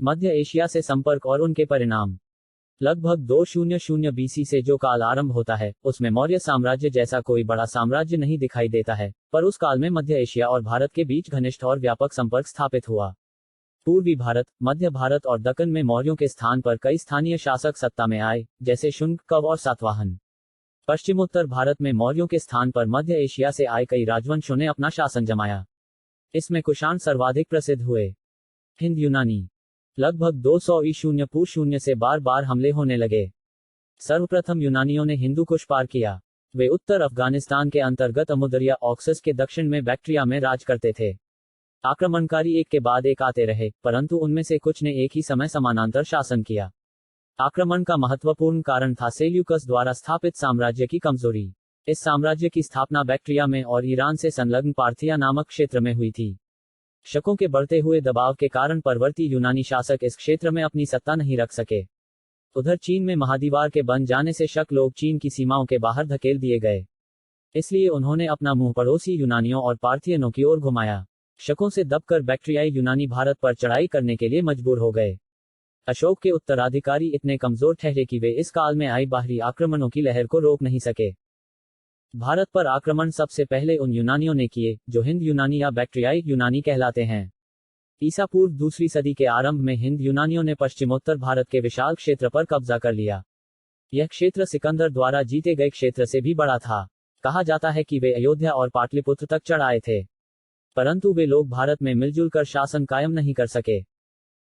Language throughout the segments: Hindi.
मध्य एशिया से संपर्क और उनके परिणाम। लगभग 200 बीसी से जो काल आरंभ होता है, उसमें मौर्य साम्राज्य जैसा कोई बड़ा साम्राज्य नहीं दिखाई देता है, पर उस काल में मध्य एशिया और भारत के बीच घनिष्ठ और व्यापक संपर्क स्थापित हुआ। पूर्वी भारत, मध्य भारत और दक्कन में मौर्यों के स्थान पर कई स्थानीय शासक सत्ता में आए, जैसे शुंग, कव और सातवाहन। पश्चिमोत्तर भारत में मौर्यों के स्थान पर मध्य एशिया से आए कई राजवंशों ने अपना शासन जमाया। इसमें कुषाण सर्वाधिक प्रसिद्ध हुए। हिंद यूनानी। लगभग 200 ईशून्य पूर्व शून्य से बार बार हमले होने लगे। सर्वप्रथम यूनानियों ने हिंदू कुश पार किया। वे उत्तर अफगानिस्तान के अंतर्गत अमुदरिया ऑक्सस के दक्षिण में बैक्ट्रिया में राज करते थे। आक्रमणकारी एक के बाद एक आते रहे, परंतु उनमें से कुछ ने एक ही समय समानांतर शासन किया। आक्रमण का महत्वपूर्ण कारण था सेल्यूकस द्वारा स्थापित साम्राज्य की कमजोरी। इस साम्राज्य की स्थापना बैक्ट्रिया में और ईरान से संलग्न पार्थिया नामक क्षेत्र में हुई थी। शकों के बढ़ते हुए दबाव के कारण परवर्ती यूनानी शासक इस क्षेत्र में अपनी सत्ता नहीं रख सके। उधर चीन में महादीवार के बन जाने से शक लोग चीन की सीमाओं के बाहर धकेल दिए गए। इसलिए उन्होंने अपना मुंह पड़ोसी यूनानियों और पार्थियनों की ओर घुमाया। शकों से दबकर बैक्ट्रियाई यूनानी भारत पर चढ़ाई करने के लिए मजबूर हो गए। अशोक के उत्तराधिकारी इतने कमजोर ठहरे कि वे इस काल में आई बाहरी आक्रमणों की लहर को रोक नहीं सके। भारत पर आक्रमण सबसे पहले उन यूनानियों ने किए, जो हिंद यूनानी या बैक्ट्रियाई यूनानी कहलाते हैं। ईसा पूर्व दूसरी सदी के आरंभ में हिंद यूनानियों ने पश्चिमोत्तर भारत के विशाल क्षेत्र पर कब्जा कर लिया। यह क्षेत्र सिकंदर द्वारा जीते गए क्षेत्र से भी बड़ा था। कहा जाता है कि वे अयोध्या और पाटलिपुत्र तक चढ़ आए थे, परंतु वे लोग भारत में मिलजुल कर शासन कायम नहीं कर सके।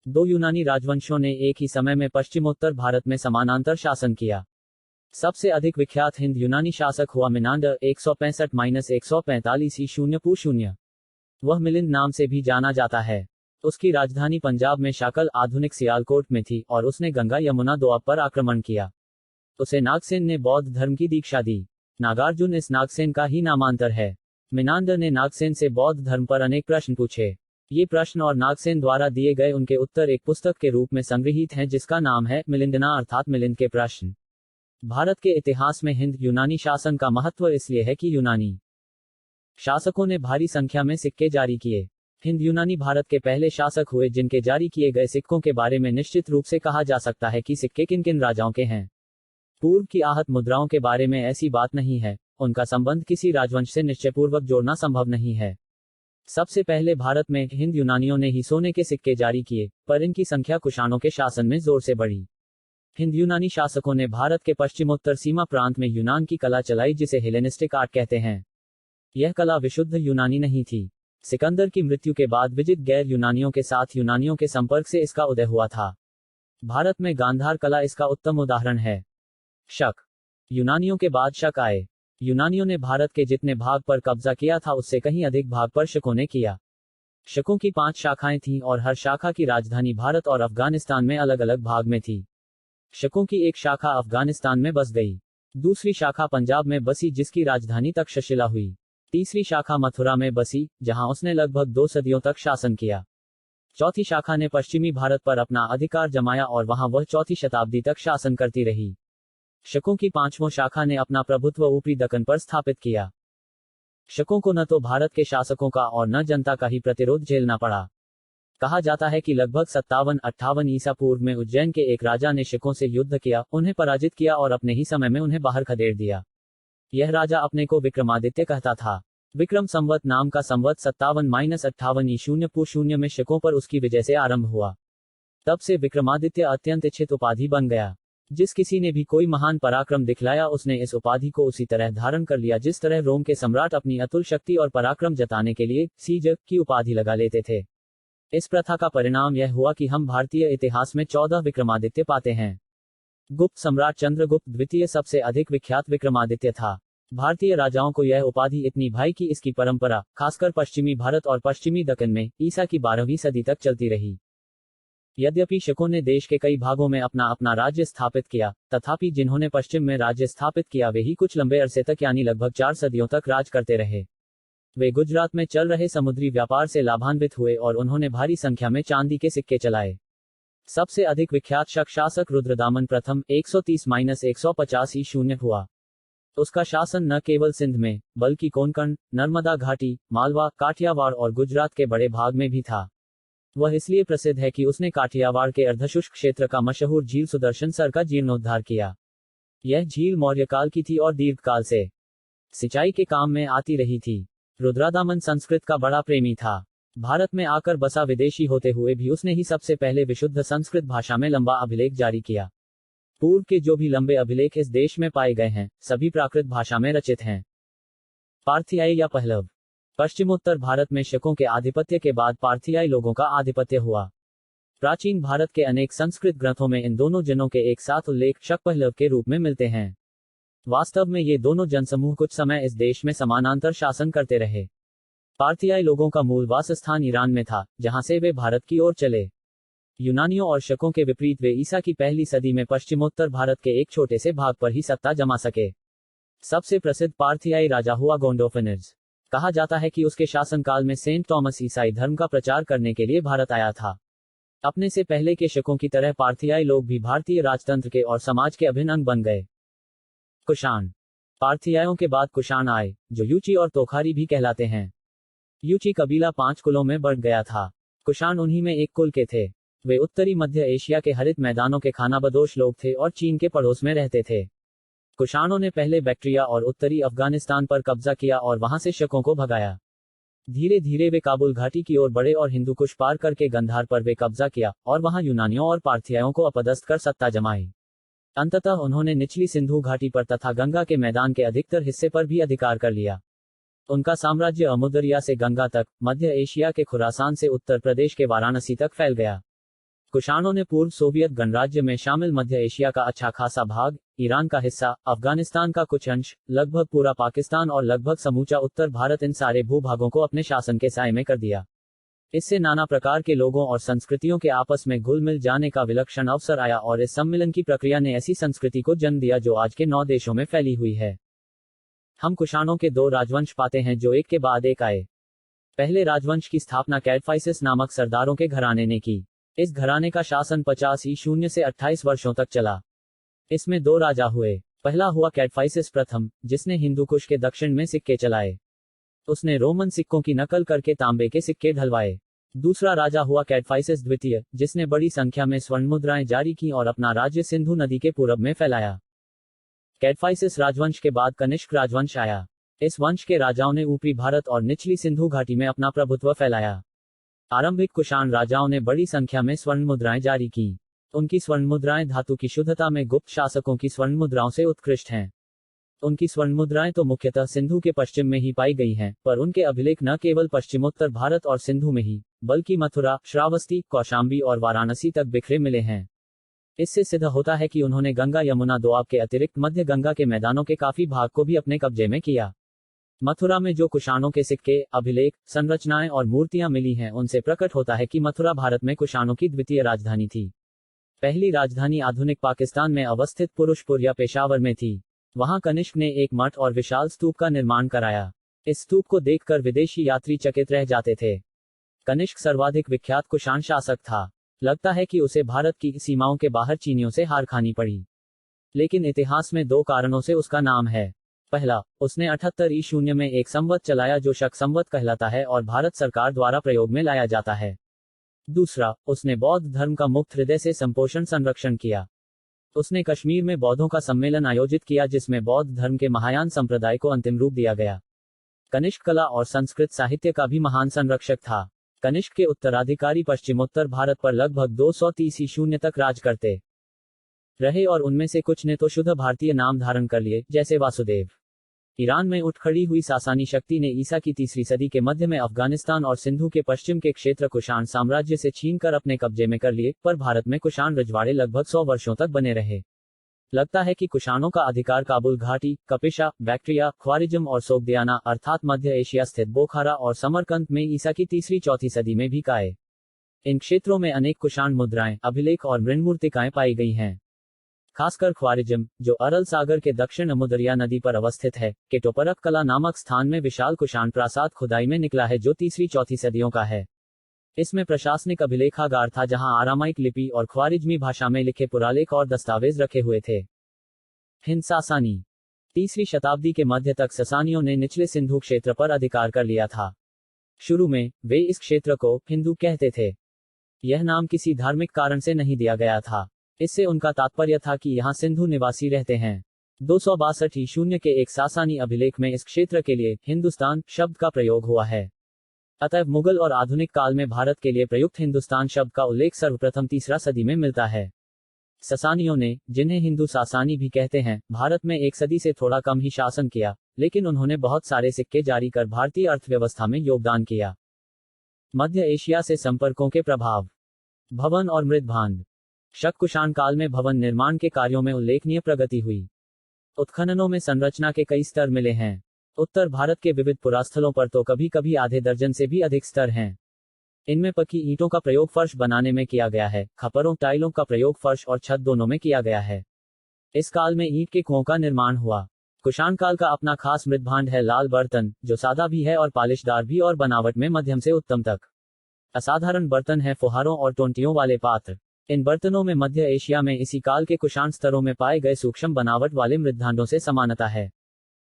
दो यूनानी राजवंशों ने एक ही समय में पश्चिमोत्तर भारत में समानांतर शासन किया। सबसे अधिक विख्यात हिंद यूनानी शासक हुआ मिनांडर 165-145 ईशून्य पूर्व शून्य। वह मिलिंद नाम से भी जाना जाता है। उसकी राजधानी पंजाब में शाकल आधुनिक सियालकोट में थी और उसने गंगा यमुना दोआब पर आक्रमण किया। उसे नागसेन ने बौद्ध धर्म की दीक्षा दी। नागार्जुन इस नागसेन का ही नामांतर है। मिनांडर ने नागसेन से बौद्ध धर्म पर अनेक प्रश्न पूछे। ये प्रश्न और नागसेन द्वारा दिए गए उनके उत्तर एक पुस्तक के रूप में संग्रहीत हैं, जिसका नाम है मिलिंदना अर्थात मिलिंद के प्रश्न। भारत के इतिहास में हिंद यूनानी शासन का महत्व इसलिए है कि यूनानी शासकों ने भारी संख्या में सिक्के जारी किए। हिंद यूनानी भारत के पहले शासक हुए जिनके जारी किए गए सिक्कों के बारे में निश्चित रूप से कहा जा सकता है कि सिक्के किन किन राजाओं के हैं। पूर्व की आहत मुद्राओं के बारे में ऐसी बात नहीं है। उनका संबंध किसी राजवंश से निश्चयपूर्वक जोड़ना संभव नहीं है। सबसे पहले भारत में हिंद यूनानियों ने ही सोने के सिक्के जारी किए, पर इनकी संख्या कुषाणों के शासन में जोर से बढ़ी। हिंद यूनानी शासकों ने भारत के पश्चिमोत्तर सीमा प्रांत में यूनान की कला चलाई, जिसे हेलेनिस्टिक आर्ट कहते हैं। यह कला विशुद्ध यूनानी नहीं थी। सिकंदर की मृत्यु के बाद विजित गैर यूनानियों के साथ यूनानियों के संपर्क से इसका उदय हुआ था। भारत में गांधार कला इसका उत्तम उदाहरण है। शक। यूनानियों के बाद शक आए। यूनानियों ने भारत के जितने भाग पर कब्जा किया था उससे कहीं अधिक भाग पर शकों ने किया। शकों की 5 शाखाएं थीं और हर शाखा की राजधानी भारत और अफगानिस्तान में अलग अलग भाग में थी। शकों की एक शाखा अफगानिस्तान में बस गई। दूसरी शाखा पंजाब में बसी, जिसकी राजधानी तक्षशिला हुई। तीसरी शाखा मथुरा में बसी, जहां उसने लगभग 2 सदियों तक शासन किया। चौथी शाखा ने पश्चिमी भारत पर अपना अधिकार जमाया और वहां वह 4वीं शताब्दी तक शासन करती रही। शकों की 5वीं शाखा ने अपना प्रभुत्व ऊपरी दक्कन पर स्थापित किया। शकों को न तो भारत के शासकों का और न जनता का ही प्रतिरोध झेलना पड़ा। कहा जाता है कि लगभग 57-58 ईसा पूर्व में उज्जैन के एक राजा ने शकों से युद्ध किया, उन्हें पराजित किया और अपने ही समय में उन्हें बाहर खदेड़ दिया। यह राजा अपने को विक्रमादित्य कहता था। विक्रम संवत नाम का संवत 57-58 ईशून्य पूर्व शून्य में शकों पर उसकी विजय से आरंभ हुआ। तब से विक्रमादित्य अत्यंत इच्छित उपाधि बन गया। जिस किसी ने भी कोई महान पराक्रम दिखलाया उसने इस उपाधि को उसी तरह धारण कर लिया जिस तरह रोम के सम्राट अपनी अतुल शक्ति और पराक्रम जताने के लिए सीजर की उपाधि लगा लेते थे। इस प्रथा का परिणाम यह हुआ कि हम भारतीय इतिहास में 14 विक्रमादित्य पाते हैं। गुप्त सम्राट चंद्रगुप्त द्वितीय सबसे अधिक विख्यात विक्रमादित्य था। भारतीय राजाओं को यह उपाधि इतनी भाई कि इसकी परंपरा, खासकर पश्चिमी भारत और पश्चिमी दक्कन में, ईसा की 12वीं सदी तक चलती रही। यद्यपि शकों ने देश के कई भागों में अपना अपना राज्य स्थापित किया, तथापि जिन्होंने पश्चिम में राज्य स्थापित किया वे ही कुछ लंबे अरसे तक यानी लगभग 4 सदियों तक राज करते रहे। वे गुजरात में चल रहे समुद्री व्यापार से लाभान्वित हुए और उन्होंने भारी संख्या में चांदी के सिक्के चलाए। सबसे अधिक विख्यात शक शासक रुद्रदामन प्रथम 130-150 ईशून्य हुआ। उसका शासन न केवल सिंध में, बल्कि कोंकण, नर्मदा घाटी, मालवा, काठियावाड़ और गुजरात के बड़े भाग में भी था। वह इसलिए प्रसिद्ध है कि उसने काठियावाड़ के अर्धशुष्क क्षेत्र का मशहूर झील सुदर्शन सर का जीर्णोद्धार किया। यह झील मौर्य काल की थी और दीर्घकाल से सिंचाई के काम में आती रही थी। रुद्रादामन संस्कृत का बड़ा प्रेमी था। भारत में आकर बसा विदेशी होते हुए भी उसने ही सबसे पहले विशुद्ध संस्कृत भाषा में लंबा अभिलेख जारी किया। पूर्व के जो भी लंबे अभिलेख इस देश में पाए गए हैं, सभी प्राकृत भाषा में रचित हैं। पार्थियाई या पहलव। पश्चिमोत्तर भारत में शकों के आधिपत्य के बाद पार्थियाई लोगों का आधिपत्य हुआ। प्राचीन भारत के अनेक संस्कृत ग्रंथों में इन दोनों जनों के एक साथ उल्लेख शक पहलव के रूप में मिलते हैं। वास्तव में ये दोनों जनसमूह कुछ समय इस देश में समानांतर शासन करते रहे। पार्थियाई लोगों का मूल वासस्थान ईरान में था, जहां से वे भारत की ओर चले। यूनानियों और शकों के विपरीत वे ईसा की पहली सदी में पश्चिमोत्तर भारत के एक छोटे से भाग पर ही सत्ता जमा सके। सबसे प्रसिद्ध पार्थियाई राजा हुआ गोंडोफिनिर्स। कहा जाता है कि उसके शासनकाल में सेंट थॉमस ईसाई धर्म का प्रचार करने के लिए भारत आया था। अपने से पहले के शकों की तरह पार्थियाई लोग भी भारतीय राजतंत्र के और समाज के अभिन्न अंग बन गए। कुषाण। पार्थियायों के बाद कुषाण आए, जो यूची और तोखारी भी कहलाते हैं। यूची कबीला 5 कुलों में बढ़ गया था। कुषाण उन्हीं में एक कुल के थे। वे उत्तरी मध्य एशिया के हरित मैदानों के खानाबदोश लोग थे और चीन के पड़ोस में रहते थे। कुषाणों ने पहले बैक्ट्रिया और उत्तरी अफगानिस्तान पर कब्जा किया और वहां से शकों को भगाया। धीरे धीरे वे काबुल घाटी की ओर बढ़े और हिंदू कुश पार करके गंधार पर वे कब्जा किया और वहां यूनानियों और पार्थियायों को अपदस्थ कर सत्ता जमाई। अंततः उन्होंने निचली सिंधु घाटी पर तथा गंगा के मैदान के अधिकतर हिस्से पर भी अधिकार कर लिया। उनका साम्राज्य अमुदरिया से गंगा तक, मध्य एशिया के खुरासान से उत्तर प्रदेश के वाराणसी तक फैल गया। कुषाणों ने पूर्व सोवियत गणराज्य में शामिल मध्य एशिया का अच्छा खासा भाग, ईरान का हिस्सा, अफगानिस्तान का कुछ अंश, लगभग पूरा पाकिस्तान और लगभग समूचा उत्तर भारत, इन सारे भूभागों को अपने शासन के साए में कर दिया। इससे नाना प्रकार के लोगों और संस्कृतियों के आपस में घुल मिल जाने का विलक्षण अवसर आया और इस सम्मिलन की प्रक्रिया ने ऐसी संस्कृति को जन्म दिया जो आज के 9 देशों में फैली हुई है। हम कुषाणों के 2 राजवंश पाते हैं जो एक के बाद एक आए। पहले राजवंश की स्थापना कैडफाइसिस नामक सरदारों के घराने ने की। इस घराने का शासन 50 ई. से 28 वर्षों तक चला। इसमें 2 राजा हुए। पहला हुआ कैडफाइसिस प्रथम, जिसने हिंदू कुश के दक्षिण में सिक्के चलाए। उसने रोमन सिक्कों की नकल करके तांबे के सिक्के ढलवाए। दूसरा राजा हुआ कैडफाइसिस द्वितीय, जिसने बड़ी संख्या में स्वर्ण मुद्राएं जारी की और अपना राज्य सिंधु नदी के पूरब में फैलाया। कैडफाइसिस राजवंश के बाद कनिष्क राजवंश आया। इस वंश के राजाओं ने ऊपरी भारत और निचली सिंधु घाटी में अपना प्रभुत्व फैलाया। आरंभिक कुषाण राजाओं ने बड़ी संख्या में स्वर्ण मुद्राएं जारी की। उनकी स्वर्ण मुद्राएं धातु की शुद्धता में गुप्त शासकों की स्वर्ण मुद्राओं से उत्कृष्ट हैं। उनकी स्वर्ण मुद्राएं तो मुख्यतः सिंधु के पश्चिम में ही पाई गई हैं, पर उनके अभिलेख न केवल पश्चिमोत्तर भारत और सिंधु में ही, बल्कि मथुरा, श्रावस्ती, कौशाम्बी और वाराणसी तक बिखरे मिले हैं। इससे सिद्ध होता है कि उन्होंने गंगा यमुना दोआब के अतिरिक्त मध्य गंगा के मैदानों के काफी भाग को भी अपने कब्जे में किया। मथुरा में जो कुषाणों के सिक्के, अभिलेख, संरचनाएं और मूर्तियां मिली हैं, उनसे प्रकट होता है कि मथुरा भारत में कुषाणों की द्वितीय राजधानी थी। पहली राजधानी आधुनिक पाकिस्तान में अवस्थित पुरुषपुर या पेशावर में थी। वहां कनिष्क ने एक मठ और विशाल स्तूप का निर्माण कराया। इस स्तूप को देखकर विदेशी यात्री चकित रह जाते थे। कनिष्क सर्वाधिक विख्यात कुषाण शासक था। लगता है कि उसे भारत की सीमाओं के बाहर चीनियों से हार खानी पड़ी। लेकिन इतिहास में 2 कारणों से उसका नाम है। पहला, उसने 78 ई. में एक संवत चलाया जो शक संवत कहलाता है और भारत सरकार द्वारा प्रयोग में लाया जाता है। दूसरा, उसने बौद्ध धर्म का मुक्त हृदय से संपोषण संरक्षण किया। उसने कश्मीर में बौद्धों का सम्मेलन आयोजित किया जिसमें बौद्ध धर्म के महायान संप्रदाय को अंतिम रूप दिया गया। कनिष्क कला और संस्कृत साहित्य का भी महान संरक्षक था। कनिष्क के उत्तराधिकारी पश्चिमोत्तर भारत पर लगभग 230 ई. तक राज करते रहे और उनमें से कुछ ने तो शुद्ध भारतीय नाम धारण कर लिए, जैसे वासुदेव। ईरान में उठ खड़ी हुई सासानी शक्ति ने ईसा की 3री सदी के मध्य में अफगानिस्तान और सिंधु के पश्चिम के क्षेत्र कुषाण साम्राज्य से छीनकर अपने कब्जे में कर लिए, पर भारत में कुषाण रजवाड़े लगभग 100 वर्षों तक बने रहे। लगता है कि कुषाणों का अधिकार काबुल घाटी, कपिशा, बैक्ट्रिया, ख्वारिज्म और सोगदियाना अर्थात मध्य एशिया स्थित बोखारा और समरकंद में ईसा की 3री-4थी सदी में भी काए। इन क्षेत्रों में अनेक कुषाण मुद्राएं, अभिलेख और मृण्मूर्तिकाएं पाई गई हैं। खासकर ख्वारिज्म, जो अरल सागर के दक्षिण अमुदरिया नदी पर अवस्थित है, के टोपरक कला नामक स्थान में विशाल कुषाण प्रासाद खुदाई में निकला है जो 3री-4थी सदियों का है। इसमें प्रशासनिक अभिलेखागार था जहां आरामाइक लिपि और ख्वारिज्मी भाषा में लिखे पुरालेख और दस्तावेज रखे हुए थे। हिंद सासानी। 3री शताब्दी के मध्य तक ससानियों ने निचले सिंधु क्षेत्र पर अधिकार कर लिया था। शुरू में वे इस क्षेत्र को हिंदू कहते थे। यह नाम किसी धार्मिक कारण से नहीं दिया गया था। इससे उनका तात्पर्य था कि यहाँ सिंधु निवासी रहते हैं। 262 ईशून्य के एक सासानी अभिलेख में इस क्षेत्र के लिए हिंदुस्तान शब्द का प्रयोग हुआ है। अतः मुगल और आधुनिक काल में भारत के लिए प्रयुक्त हिंदुस्तान शब्द का उल्लेख सर्वप्रथम 3रा सदी में मिलता है। ससानियों ने, जिन्हें हिंदू सासानी भी कहते हैं, भारत में 1 सदी से थोड़ा कम ही शासन किया, लेकिन उन्होंने बहुत सारे सिक्के जारी कर भारतीय अर्थव्यवस्था में योगदान किया। मध्य एशिया से संपर्कों के प्रभाव। भवन और मृदभांड। शक कुषाण काल में भवन निर्माण के कार्यों में उल्लेखनीय प्रगति हुई। उत्खननों में संरचना के कई स्तर मिले हैं। उत्तर भारत के विविध पुरास्थलों पर तो कभी कभी आधे दर्जन से भी अधिक स्तर हैं। इनमें पकी ईंटों का प्रयोग फर्श बनाने में किया गया है। खपरों टाइलों का प्रयोग फर्श और छत दोनों में किया गया है। इस काल में ईंट के कुओं का निर्माण हुआ। कुषाण काल का अपना खास मृदभांड है लाल बर्तन, जो सादा भी है और पालिशदार भी और बनावट में मध्यम से उत्तम तक। असाधारण बर्तन है फुहारों और टोंटियों वाले पात्र। इन बर्तनों में मध्य एशिया में इसी काल के कुषाण स्तरों में पाए गए सूक्ष्म बनावट वाले मृदभांडों से समानता है।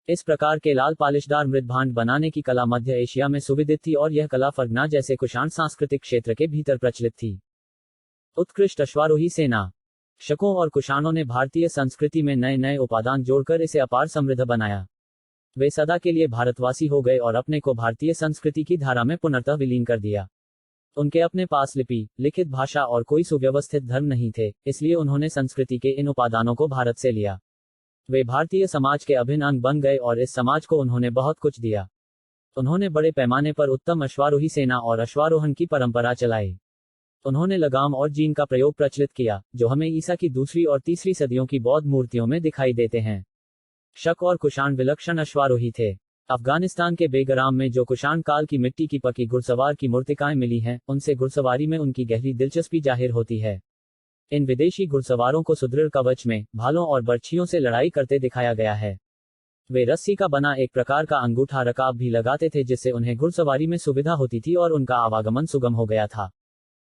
इस प्रकार के लाल पालिशदार मृदभांड बनाने की कला मध्य एशिया में सुविदित थी और यह कला फरगना जैसे कुषाण सांस्कृतिक क्षेत्र के भीतर प्रचलित थी। उत्कृष्ट अश्वारोही सेना। शकों और कुषाणों ने भारतीय संस्कृति में नए नए उपादान जोड़कर इसे अपार समृद्ध बनाया। वे सदा के लिए भारतवासी हो गए और अपने को भारतीय संस्कृति की धारा में पुनर्तः विलीन कर दिया। उनके अपने पास लिपि, लिखित भाषा और कोई सुव्यवस्थित धर्म नहीं थे, इसलिए उन्होंने संस्कृति के इन उपादानों को भारत से लिया। वे भारतीय समाज के अभिन्न अंग बन गए और इस समाज को उन्होंने बहुत कुछ दिया। उन्होंने बड़े पैमाने पर उत्तम अश्वारोही सेना और अश्वारोहण की परंपरा चलाई। उन्होंने लगाम और जीन का प्रयोग प्रचलित किया, जो हमें ईसा की 2री और 3री सदियों की बौद्ध मूर्तियों में दिखाई देते हैं। शक और कुषाण विलक्षण अश्वारोही थे। अफगानिस्तान के बेगराम में जो कुषाण काल की मिट्टी की पकी घुड़सवार की मूर्तिकाएं मिली हैं, उनसे घुड़सवारी में उनकी गहरी दिलचस्पी जाहिर होती है। इन विदेशी घुड़सवारों को सुदृढ़ कवच में, भालों और बर्छियों से लड़ाई करते दिखाया गया है। वे रस्सी का बना एक प्रकार का अंगूठा रकाब भी लगाते थे, जिससे उन्हें घुड़सवारी में सुविधा होती थी और उनका आवागमन सुगम हो गया था।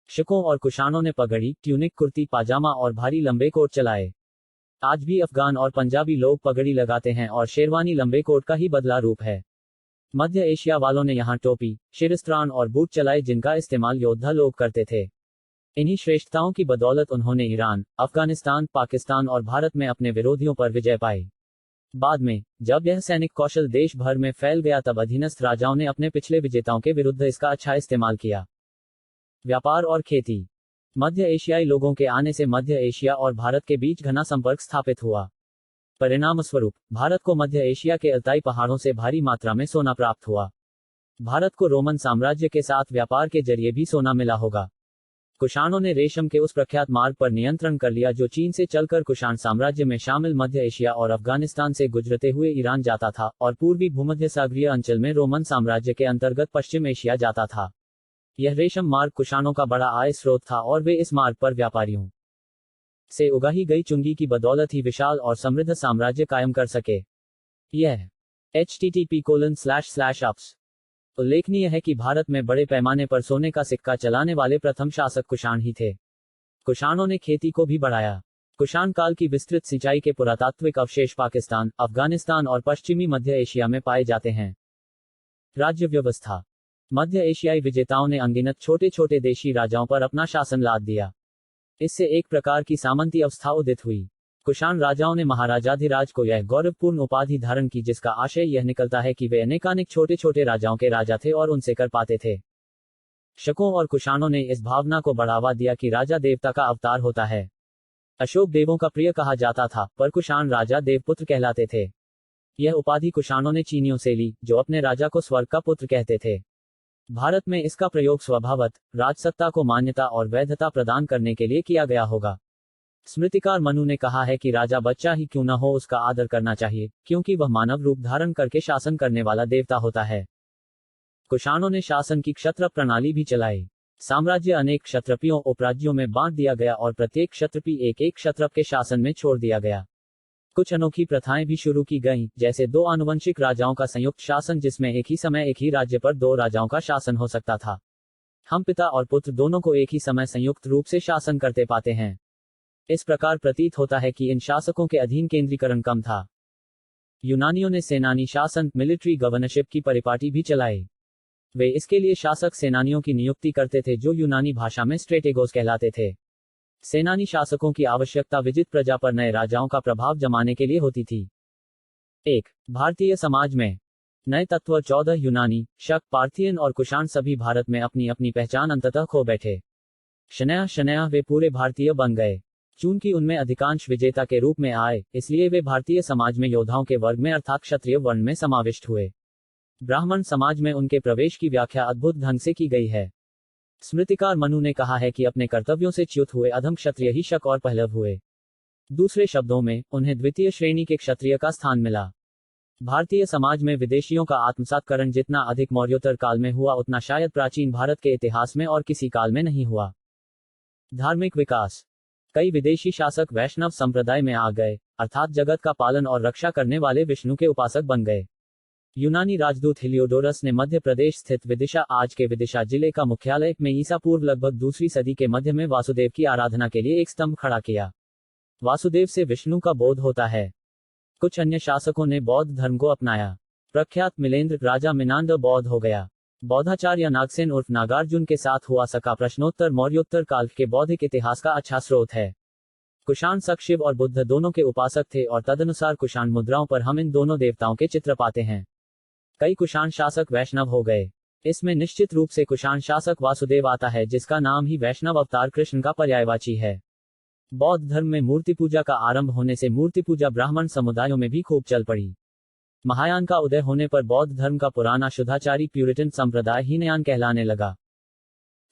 शकों और कुषाणों ने पगड़ी, ट्यूनिक, कुर्ती पाजामा और भारी लंबे कोट चलाए। आज भी अफगान और पंजाबी लोग पगड़ी लगाते हैं और शेरवानी लंबे कोट का ही बदला रूप है। मध्य एशिया वालों ने यहाँ टोपी, शिरस्त्राण और बूट चलाए, जिनका इस्तेमाल योद्धा लोग करते थे। इन्हीं श्रेष्ठताओं की बदौलत उन्होंने ईरान, अफगानिस्तान, पाकिस्तान और भारत में अपने विरोधियों पर विजय पाई। बाद में, जब यह सैनिक कौशल देश भर में फैल गया, तब अधीनस्थ राजाओं ने अपने पिछले विजेताओं के विरुद्ध इसका अच्छा इस्तेमाल किया। व्यापार और खेती। मध्य एशियाई लोगों के आने से मध्य एशिया और भारत के बीच घना संपर्क स्थापित हुआ। परिणामस्वरूप, भारत को मध्य एशिया के अल्ताई पहाड़ों से भारी मात्रा में सोना प्राप्त हुआ। भारत को रोमन साम्राज्य के साथ व्यापार के जरिए भी सोना मिला होगा। कुषाणों ने रेशम के उस प्रख्यात मार्ग पर नियंत्रण कर लिया जो चीन से चलकर कुषाण साम्राज्य में शामिल मध्य एशिया और अफगानिस्तान से गुजरते हुए ईरान जाता था, और पूर्वी भूमध्य सागरीय अंचल में रोमन साम्राज्य के अंतर्गत पश्चिम एशिया जाता था। यह रेशम मार्ग कुषाणों का बड़ा आय स्रोत था और वे इस मार्ग पर व्यापारियों से उगाही गई चुंगी की बदौलत ही विशाल और समृद्ध साम्राज्य कायम कर सके। यह http://ups उल्लेखनीय है कि भारत में बड़े पैमाने पर सोने का सिक्का चलाने वाले प्रथम शासक कुषाण ही थे। कुषाणों ने खेती को भी बढ़ाया। कुषाण काल की विस्तृत सिंचाई के पुरातात्विक अवशेष पाकिस्तान, अफगानिस्तान और पश्चिमी मध्य एशिया में पाए जाते हैं। राज्य व्यवस्था। मध्य एशियाई विजेताओं ने अनगिनत छोटे छोटे देशी राजाओं पर अपना शासन लाद दिया। इससे एक प्रकार की सामंती अवस्था उदित हुई। कुषाण राजाओं ने महाराजाधिराज को यह गौरवपूर्ण उपाधि धारण की, जिसका आशय यह निकलता है कि वे अनेकानेक छोटे छोटे राजाओं के राजा थे और उनसे कर पाते थे। शकों और कुषाणों ने इस भावना को बढ़ावा दिया कि राजा देवता का अवतार होता है। अशोक देवों का प्रिय कहा जाता था, पर कुषाण राजा देवपुत्र कहलाते थे। यह उपाधि कुषाणों ने चीनियों से ली, जो अपने राजा को स्वर्ग का पुत्र कहते थे। भारत में इसका प्रयोग स्वभावत राजसत्ता को मान्यता और वैधता प्रदान करने के लिए किया गया होगा। स्मृतिकार मनु ने कहा है कि राजा बच्चा ही क्यों न हो, उसका आदर करना चाहिए, क्योंकि वह मानव रूप धारण करके शासन करने वाला देवता होता है। कुषाणों ने शासन की क्षत्र प्रणाली भी चलाई। साम्राज्य अनेक क्षत्रपियों उपराज्यों में बांट दिया गया और प्रत्येक क्षत्रपी एक एक क्षत्रप के शासन में छोड़ दिया गया। कुछ अनोखी प्रथाएं भी शुरू की गईं, जैसे 2 आनुवंशिक राजाओं का संयुक्त शासन, जिसमें एक ही समय एक ही राज्य पर 2 राजाओं का शासन हो सकता था। हम पिता और पुत्र दोनों को एक ही समय संयुक्त रूप से शासन करते पाते हैं। इस प्रकार प्रतीत होता है कि इन शासकों के अधीन केंद्रीकरण कम था। यूनानियों ने सेनानी शासन, मिलिट्री गवर्नरशिप की परिपाटी भी चलाई। वे इसके लिए शासक सेनानियों की नियुक्ति करते थे जो यूनानी भाषा में स्ट्रेटेगोस कहलाते थे। सेनानी शासकों की आवश्यकता विजित प्रजा पर नए राजाओं का प्रभाव जमाने के लिए होती थी। 1. भारतीय समाज में नए तत्व 14 यूनानी, शक, पार्थियन और कुषाण सभी भारत में अपनी अपनी पहचान अंततः खो बैठे। शनया वे पूरे भारतीय बन गए। चूंकि उनमें अधिकांश विजेता के रूप में आए, इसलिए वे भारतीय समाज में योद्धाओं के वर्ग में अर्थात क्षत्रिय वर्ण में समाविष्ट हुए। ब्राह्मण समाज में उनके प्रवेश की व्याख्या अद्भुत ढंग से की गई है। स्मृतिकार मनु ने कहा है कि अपने कर्तव्यों से च्युत हुए अधम क्षत्रिय ही शक और पहलव हुए। दूसरे शब्दों में, उन्हें द्वितीय श्रेणी के क्षत्रिय का स्थान मिला। भारतीय समाज में विदेशियों का आत्मसातकरण जितना अधिक मौर्योत्तर काल में हुआ उतना शायद प्राचीन भारत के इतिहास में और किसी काल में नहीं हुआ। धार्मिक विकास। कई विदेशी शासक वैष्णव संप्रदाय में आ गए, अर्थात जगत का पालन और रक्षा करने वाले विष्णु के उपासक बन गए। यूनानी राजदूत हिलियोडोरस ने मध्य प्रदेश स्थित विदिशा, आज के विदिशा जिले का मुख्यालय में ईसा पूर्व लगभग दूसरी सदी के मध्य में वासुदेव की आराधना के लिए एक स्तंभ खड़ा किया। वासुदेव से विष्णु का बोध होता है। कुछ अन्य शासकों ने बौद्ध धर्म को अपनाया। प्रख्यात मिलेंद्र राजा मिनांदर बौद्ध हो गया। बौद्धाचार्य नागसेन उर्फ नागार्जुन के साथ हुआ सका प्रश्नोत्तर मौर्योत्तर काल के बौद्धिक इतिहास का अच्छा स्रोत है। कुषाण शक, शिव और बुद्ध दोनों के उपासक थे और तदनुसार कुषाण मुद्राओं पर हम इन दोनों देवताओं के चित्र पाते हैं। कई कुषाण शासक वैष्णव हो गए। इसमें निश्चित रूप से कुषाण शासक वासुदेव आता है, जिसका नाम ही वैष्णव अवतार कृष्ण का पर्यायवाची है। बौद्ध धर्म में मूर्ति पूजा का आरंभ होने से मूर्ति पूजा ब्राह्मण समुदायों में भी खूब चल पड़ी। महायान का उदय होने पर बौद्ध धर्म का पुराना शुद्धाचारी प्यूरिटन संप्रदाय हीनयान कहलाने लगा।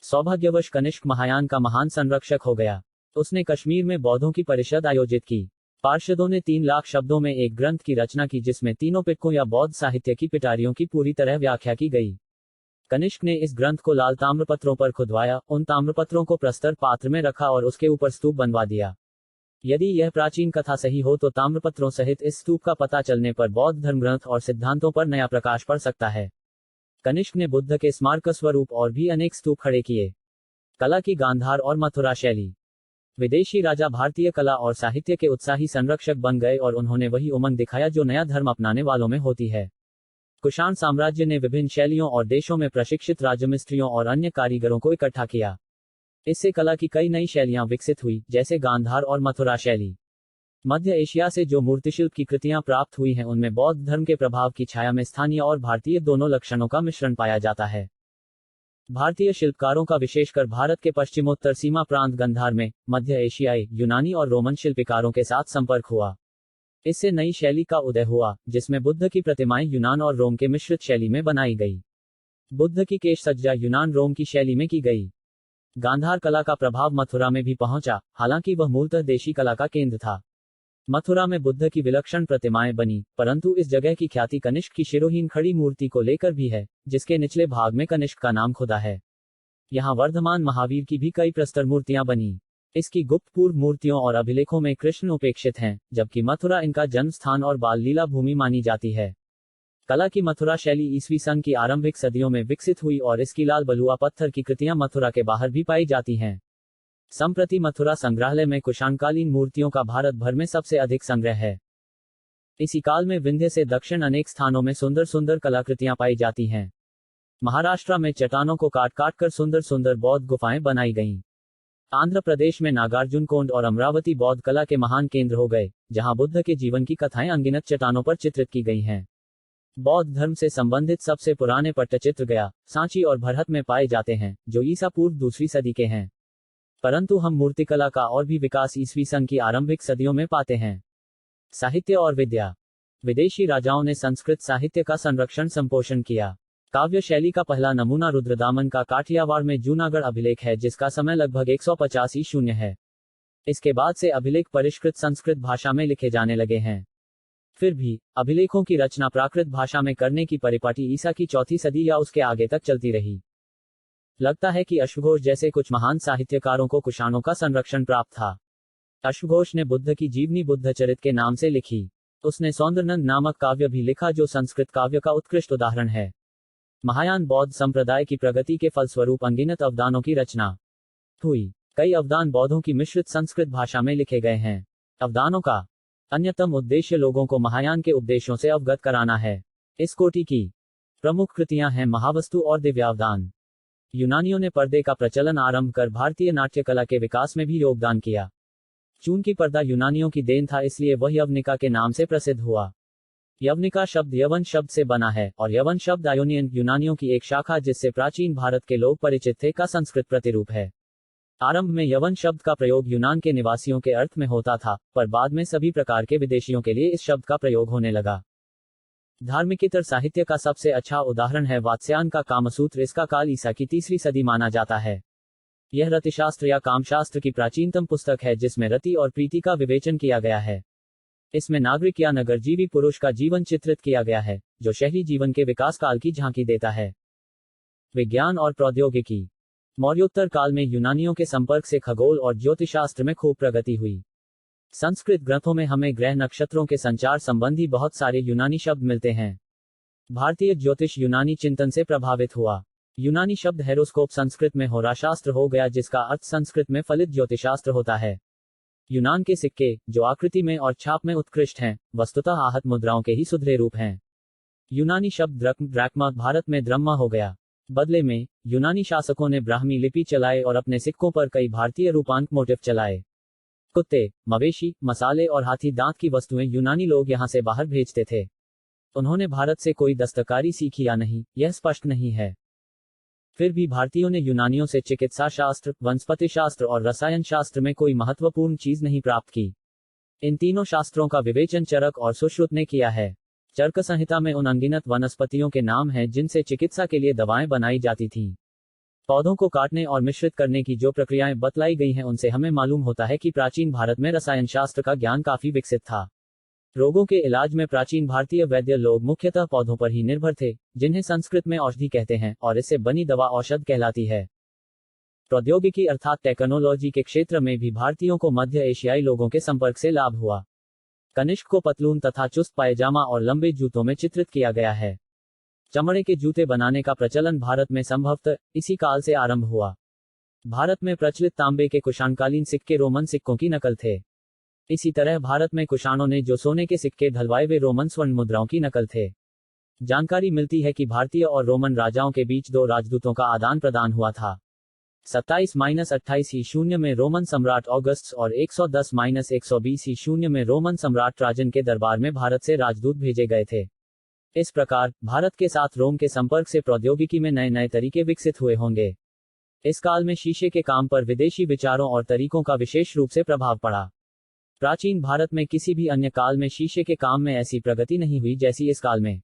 सौभाग्यवश कनिष्क महायान का महान संरक्षक हो गया। उसने कश्मीर में बौद्धों की परिषद आयोजित की। पार्षदों ने 3 लाख शब्दों में एक ग्रंथ की रचना की, जिसमें तीनों पिटकों या बौद्ध साहित्य की पिटारियों की पूरी तरह व्याख्या की गई। कनिष्क ने इस ग्रंथ को लाल ताम्रपत्रों पर खुदवाया, उन ताम्रपत्रों को प्रस्तर पात्र में रखा और उसके ऊपर स्तूप बनवा दिया। यदि यह प्राचीन कथा सही हो तो ताम्रपत्रों सहित इस स्तूप का पता चलने पर बौद्ध धर्म ग्रंथ और सिद्धांतों पर नया प्रकाश पड़ सकता है। कनिष्क ने बुद्ध के स्मारक स्वरूप और भी अनेक स्तूप खड़े किए। कला की गांधार और मथुरा शैली। विदेशी राजा भारतीय कला और साहित्य के उत्साही संरक्षक बन गए और उन्होंने वही उमंग दिखाया जो नया धर्म अपनाने वालों में होती है। कुषाण साम्राज्य ने विभिन्न शैलियों और देशों में प्रशिक्षित राजमिस्त्रियों और अन्य कारीगरों को इकट्ठा किया। इससे कला की कई नई शैलियां विकसित हुई, जैसे गांधार और मथुरा शैली। मध्य एशिया से जो मूर्तिशिल्प की कृतियां प्राप्त हुई हैं उनमें बौद्ध धर्म के प्रभाव की छाया में स्थानीय और भारतीय दोनों लक्षणों का मिश्रण पाया जाता है। भारतीय शिल्पकारों का विशेषकर भारत के पश्चिमोत्तर सीमा प्रांत गंधार में मध्य एशियाई, यूनानी और रोमन शिल्पकारों के साथ संपर्क हुआ। इससे नई शैली का उदय हुआ, जिसमें बुद्ध की प्रतिमाएं यूनान और रोम के मिश्रित शैली में बनाई गई। बुद्ध की केश सज्जा यूनान रोम की शैली में की गई। गांधार कला का प्रभाव मथुरा में भी पहुंचा, हालांकि वह मूलतः देशी कला का केंद्र था। मथुरा में बुद्ध की विलक्षण प्रतिमाएं बनी, परंतु इस जगह की ख्याति कनिष्क की शिरोहीन खड़ी मूर्ति को लेकर भी है, जिसके निचले भाग में कनिष्क का नाम खुदा है। यहाँ वर्धमान महावीर की भी कई प्रस्तर मूर्तियां बनी। इसकी गुप्त पूर्व मूर्तियों और अभिलेखों में कृष्ण उपेक्षित हैं, जबकि मथुरा इनका जन्म स्थान और बाल लीला भूमि मानी जाती है। कला की मथुरा शैली ईसवी सन की आरंभिक सदियों में विकसित हुई और इसकी लाल बलुआ पत्थर की कृतियां मथुरा के बाहर भी पाई जाती हैं। संप्रति मथुरा संग्रहालय में कुषाणकालीन मूर्तियों का भारत भर में सबसे अधिक संग्रह है। इसी काल में विंध्य से दक्षिण अनेक स्थानों में सुंदर सुंदर कलाकृतियां पाई जाती हैं। महाराष्ट्र में चट्टानों को काट काट कर सुंदर सुंदर बौद्ध गुफाएं बनाई गईं। आंध्र प्रदेश में नागार्जुन कोंड और अमरावती बौद्ध कला के महान केंद्र हो गए, जहां बुद्ध के जीवन की कथाएं अनगिनत चट्टानों पर चित्रित की गई हैं। बौद्ध धर्म से संबंधित सबसे पुराने पट्टचित्र गया, सांची और भरहत में पाए जाते हैं, जो ईसा पूर्व दूसरी सदी के हैं। परंतु हम मूर्तिकला का और भी विकास ईसवी सन की आरंभिक सदियों में पाते हैं। साहित्य और विद्या। विदेशी राजाओं ने संस्कृत साहित्य का संरक्षण संपोषण किया। काव्य शैली का पहला नमूना रुद्रदामन का काठियावाड़ में जूनागढ़ अभिलेख है, जिसका समय लगभग 150 ईस्वी है। इसके बाद से अभिलेख परिष्कृत संस्कृत भाषा में लिखे जाने लगे हैं। फिर भी अभिलेखों की रचना प्राकृत भाषा में करने की परिपाटी ईसा की चौथी सदी या उसके आगे तक चलती रही। लगता है कि अश्वघोष जैसे कुछ महान साहित्यकारों को कुषाणों का संरक्षण प्राप्त था। अश्वघोष ने बुद्ध की जीवनी बुद्धचरित के नाम से लिखी। उसने सौंदरनंद नामक काव्य भी लिखा, जो संस्कृत काव्य का उत्कृष्ट उदाहरण है। महायान बौद्ध संप्रदाय की प्रगति के फलस्वरूप अनगिनत अवदानों की रचना हुई। कई अवदान बौद्धों की मिश्रित संस्कृत भाषा में लिखे गए हैं। अवदानों का अन्यतम उद्देश्य लोगों को महायान के उपदेशों से अवगत कराना है। इस कोटि की प्रमुख कृतियां हैं महावस्तु और दिव्यावदान। यूनानियों ने पर्दे का प्रचलन आरंभ कर भारतीय नाट्य कला के विकास में भी योगदान किया। चूंकि पर्दा यूनानियों की देन था, इसलिए वह यवनिका के नाम से प्रसिद्ध हुआ। यवनिका शब्द यवन शब्द से बना है और यवन शब्द आयोनियन यूनानियों की एक शाखा जिससे प्राचीन भारत के लोग परिचित थे का संस्कृत प्रतिरूप है। आरंभ में यवन शब्द का प्रयोग यूनान के निवासियों के अर्थ में होता था, पर बाद में सभी प्रकार के विदेशियों के लिए इस शब्द का प्रयोग होने लगा। धार्मिकेतर साहित्य का सबसे अच्छा उदाहरण है वात्स्यायन का कामसूत्र। इसका काल ईसा की 3री सदी माना जाता है। यह रतिशास्त्र या कामशास्त्र की प्राचीनतम पुस्तक है जिसमें रति और प्रीति का विवेचन किया गया है। इसमें नागरिक या नगरजीवी पुरुष का जीवन चित्रित किया गया है, जो शहरी जीवन के विकास काल की झांकी देता है। विज्ञान और प्रौद्योगिकी। मौर्योत्तर काल में यूनानियों के संपर्क से खगोल और ज्योतिषशास्त्र में खूब प्रगति हुई। संस्कृत ग्रंथों में हमें ग्रह नक्षत्रों के संचार संबंधी बहुत सारे यूनानी शब्द मिलते हैं। भारतीय ज्योतिष यूनानी चिंतन से प्रभावित हुआ। यूनानी शब्द हेरोस्कोप संस्कृत में होराशास्त्र हो गया, जिसका अर्थ संस्कृत में फलित ज्योतिषशास्त्र होता है। यूनान के सिक्के, जो आकृति में और छाप में उत्कृष्ट हैं, वस्तुतः आहत मुद्राओं के ही सुधरे रूप हैं। यूनानी शब्द ड्रैक्मा भारत में द्रह्मा हो गया। बदले में यूनानी शासकों ने ब्राह्मी लिपि चलाए और अपने सिक्कों पर कई भारतीय रूपांक मोटिफ चलाए। कुत्ते, मवेशी, मसाले और हाथी दांत की वस्तुएं यूनानी लोग यहां से बाहर भेजते थे। उन्होंने भारत से कोई दस्तकारी सीखी या नहीं, यह स्पष्ट नहीं है। फिर भी भारतीयों ने यूनानियों से चिकित्सा शास्त्र, वनस्पति शास्त्र और रसायन शास्त्र में कोई महत्वपूर्ण चीज नहीं प्राप्त की। इन तीनों शास्त्रों का विवेचन चरक और सुश्रुत ने किया है। चरक संहिता में उन अनगिनत वनस्पतियों के नाम हैं जिनसे चिकित्सा के लिए दवाएं बनाई जाती थीं। पौधों को काटने और मिश्रित करने की जो प्रक्रियाएं बतलाई गई हैं, उनसे हमें मालूम होता है कि प्राचीन भारत में रसायन शास्त्र का ज्ञान काफी विकसित था। रोगों के इलाज में प्राचीन भारतीय वैद्य लोग मुख्यतः पौधों पर ही निर्भर थे, जिन्हें संस्कृत में औषधि कहते हैं, और इससे बनी दवा औषध कहलाती है। प्रौद्योगिकी अर्थात टेक्नोलॉजी के क्षेत्र में भी भारतीयों को मध्य एशियाई लोगों के संपर्क से लाभ हुआ। कनिष्क को पतलून तथा चुस्त पायजामा और लंबे जूतों में चित्रित किया गया है। चमड़े के जूते बनाने का प्रचलन भारत में संभवतः इसी काल से आरंभ हुआ। भारत में प्रचलित तांबे के कुषाणकालीन सिक्के रोमन सिक्कों की नकल थे। इसी तरह भारत में कुषाणों ने जो सोने के सिक्के ढलवाए वे रोमन स्वर्ण मुद्राओं की नकल थे। जानकारी मिलती है कि भारतीय और रोमन राजाओं के बीच 2 राजदूतों का आदान प्रदान हुआ था। 27-28 ई शून्य में रोमन सम्राट ऑगस्ट और 110-120 ई शून्य में रोमन सम्राट ट्राजन के दरबार में भारत से राजदूत भेजे गए थे। इस प्रकार भारत के साथ रोम के संपर्क से प्रौद्योगिकी में नए नए तरीके विकसित हुए होंगे। इस काल में शीशे के काम पर विदेशी विचारों और तरीकों का विशेष रूप से प्रभाव पड़ा। प्राचीन भारत में किसी भी अन्य काल में शीशे के काम में ऐसी प्रगति नहीं हुई जैसी इस काल में।